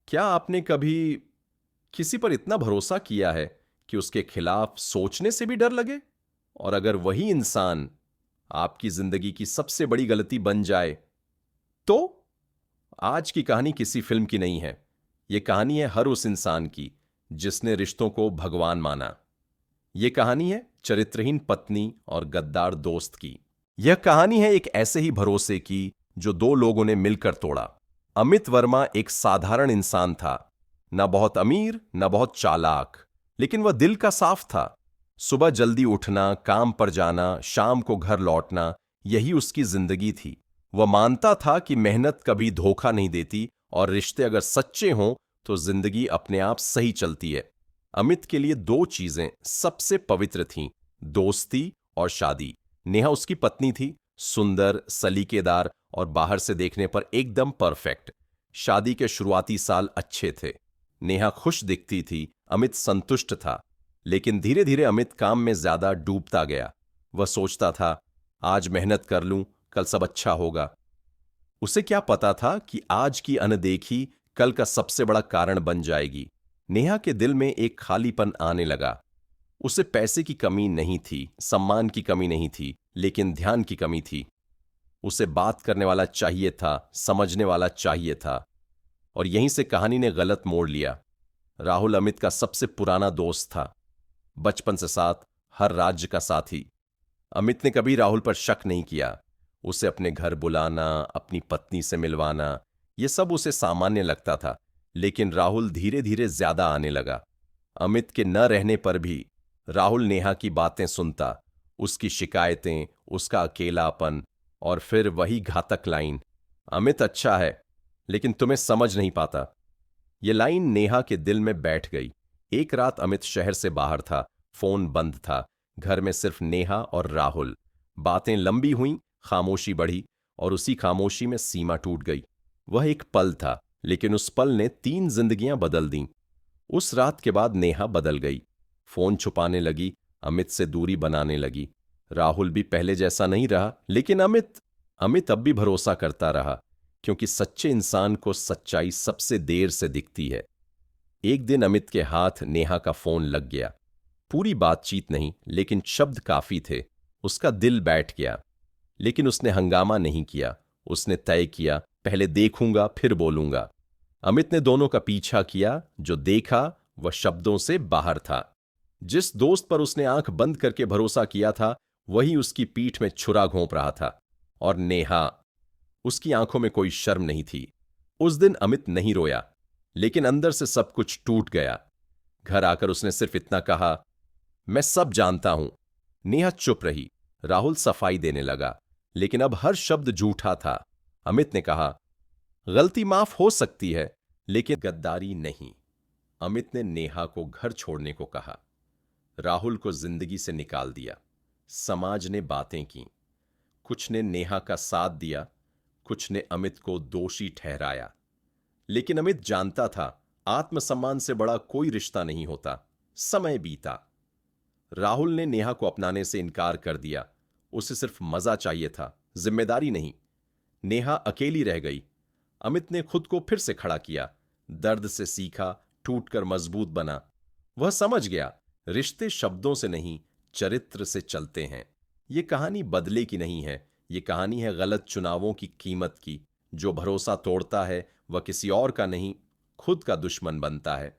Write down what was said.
क्या आपने कभी किसी पर इतना भरोसा किया है कि उसके खिलाफ सोचने से भी डर लगे? और अगर वही इंसान आपकी जिंदगी की सबसे बड़ी गलती बन जाए, तो? आज की कहानी किसी फिल्म की नहीं है। यह कहानी है हर उस इंसान की जिसने रिश्तों को भगवान माना। यह कहानी है चरित्रहीन पत्नी और गद्दार दोस्त की। यह कहानी है एक ऐसे ही भरोसे की जो दो लोगों ने मिलकर तोड़ा। अमित वर्मा एक साधारण इंसान था, न बहुत अमीर न बहुत चालाक, लेकिन वह दिल का साफ था। सुबह जल्दी उठना, काम पर जाना, शाम को घर लौटना, यही उसकी जिंदगी थी। वह मानता था कि मेहनत कभी धोखा नहीं देती और रिश्ते अगर सच्चे हों तो जिंदगी अपने आप सही चलती है। अमित के लिए दो चीजें सबसे पवित्र थीं, दोस्ती और शादी। नेहा उसकी पत्नी थी, सुंदर, सलीकेदार और बाहर से देखने पर एकदम परफेक्ट। शादी के शुरुआती साल अच्छे थे। नेहा खुश दिखती थी, अमित संतुष्ट था। लेकिन धीरे धीरे अमित काम में ज्यादा डूबता गया। वह सोचता था, आज मेहनत कर लूं, कल सब अच्छा होगा। उसे क्या पता था कि आज की अनदेखी कल का सबसे बड़ा कारण बन जाएगी। नेहा के दिल में एक खालीपन आने लगा। उसे पैसे की कमी नहीं थी, सम्मान की कमी नहीं थी, लेकिन ध्यान की कमी थी। उसे बात करने वाला चाहिए था, समझने वाला चाहिए था। और यहीं से कहानी ने गलत मोड़ लिया। राहुल अमित का सबसे पुराना दोस्त था, बचपन से साथ, हर राज्य का साथी। अमित ने कभी राहुल पर शक नहीं किया। उसे अपने घर बुलाना, अपनी पत्नी से मिलवाना, यह सब उसे सामान्य लगता था। लेकिन राहुल धीरे धीरे ज्यादा आने लगा। अमित के न रहने पर भी राहुल नेहा की बातें सुनता, उसकी शिकायतें, उसका अकेलापन, और फिर वही घातक लाइन, अमित अच्छा है लेकिन तुम्हें समझ नहीं पाता। ये लाइन नेहा के दिल में बैठ गई। एक रात अमित शहर से बाहर था, फोन बंद था, घर में सिर्फ नेहा और राहुल। बातें लंबी हुईं, खामोशी बढ़ी, और उसी खामोशी में सीमा टूट गई। वह एक पल था, लेकिन उस पल ने 3 जिंदगियां बदल दीं। उस रात के बाद नेहा बदल गई। फोन छुपाने लगी, अमित से दूरी बनाने लगी। राहुल भी पहले जैसा नहीं रहा, लेकिन अमित अमित अब भी भरोसा करता रहा, क्योंकि सच्चे इंसान को सच्चाई सबसे देर से दिखती है। एक दिन अमित के हाथ नेहा का फोन लग गया। पूरी बातचीत नहीं, लेकिन शब्द काफी थे। उसका दिल बैठ गया। लेकिन उसने हंगामा नहीं किया। उसने तय किया, पहले देखूंगा फिर बोलूंगा। अमित ने दोनों का पीछा किया। जो देखा वह शब्दों से बाहर था। जिस दोस्त पर उसने आंख बंद करके भरोसा किया था, वही उसकी पीठ में छुरा घोंप रहा था। और नेहा, उसकी आंखों में कोई शर्म नहीं थी। उस दिन अमित नहीं रोया, लेकिन अंदर से सब कुछ टूट गया। घर आकर उसने सिर्फ इतना कहा, मैं सब जानता हूं। नेहा चुप रही। राहुल सफाई देने लगा, लेकिन अब हर शब्द झूठा था। अमित ने कहा, गलती माफ हो सकती है, लेकिन गद्दारी नहीं। अमित ने नेहा को घर छोड़ने को कहा। राहुल को जिंदगी से निकाल दिया। समाज ने बातें की। कुछ ने नेहा का साथ दिया, कुछ ने अमित को दोषी ठहराया। लेकिन अमित जानता था, आत्मसम्मान से बड़ा कोई रिश्ता नहीं होता। समय बीता। राहुल ने नेहा को अपनाने से इनकार कर दिया। उसे सिर्फ मजा चाहिए था, जिम्मेदारी नहीं। नेहा अकेली रह गई। अमित ने खुद को फिर से खड़ा किया, दर्द से सीखा, टूटकर मजबूत बना। वह समझ गया, रिश्ते शब्दों से नहीं, चरित्र से चलते हैं। यह कहानी बदले की नहीं है, यह कहानी है गलत चुनावों की कीमत की। जो भरोसा तोड़ता है वह किसी और का नहीं, खुद का दुश्मन बनता है।